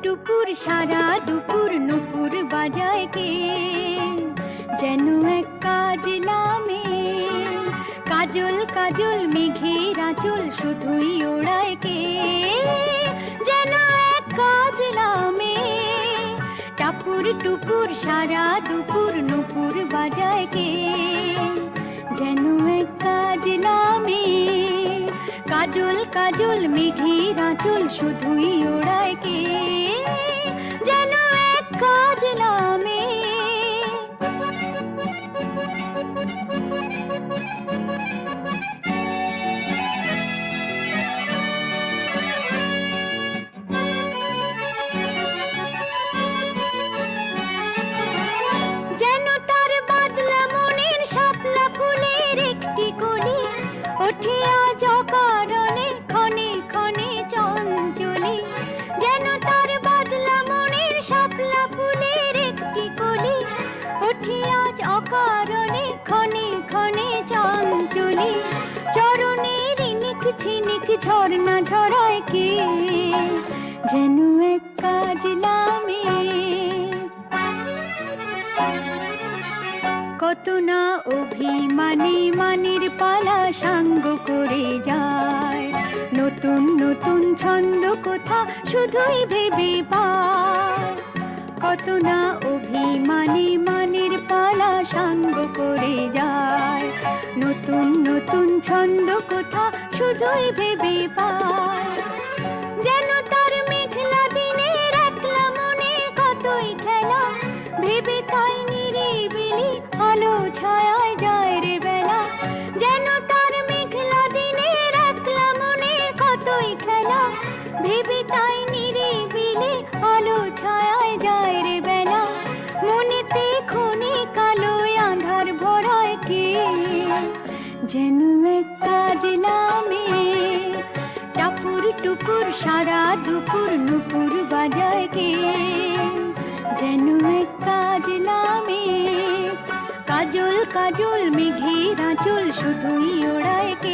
টুপুর সারা দুপুর নুপুর বাজায় কে, যেন এক কাজ নামে। কাজল কাজল মেঘের আঁচল শুধুই ওড়ায় কে, যেন এক কাজ নামে। টাপুর টুপুর সারা দুপুর নুপুর বাজায় কে, যেন এক কাজ নামে। কাজল কাজল মেঘের আঁচল শুধুই ওড়ায় কে, যেন এক কাজ নামে। যেন তার বাদলা মনের শাপলা ফুলের একটি কলি, ওঠে আজ অকারণে ক্ষণে ক্ষণে চঞ্চলে। যেন তার বাদলা মনের শাপলা ফুলের একটি কলি, ওঠে আজ অকারণে ক্ষণে ক্ষণে চঞ্চলে। চরণের ইনিক ছিনিক ঝর্ণা ঝরায় কে, যেন এক কাজ নামে। কত না অভিমানে মানের পালা সাঙ্গ করে যায়, নতুন নতুন ছন্দ কোথা শুধুই ভেবে পায়। কত না অভিমানে মানের পালা সাঙ্গ করে যায়, নতুন নতুন ছন্দ কোথা শুধুই ভেবে পায়। যেন তার মেঘলা দিনের একলা মনে কতই খেলা, ভেবে তাই নিরিবিলি আলো ছায়ায় যায় রে বেলা। যেন তার মেঘলা দিনের একলা মনে কতই খেলা, ভেবে তাই নিরিবিলি আলো ছায়ায় যায় রে বেলা। মনেতে ক্ষণে কালোয় আঁধার ভরায় কে, যেন এক কাজ নামে। টাপুর টুপুর সারা দুপুর নুপুর বাজায় কে, যেন এক কাজ নামে। কাজল কাজল মেঘের আঁচল শুধুই ওড়ায় কে,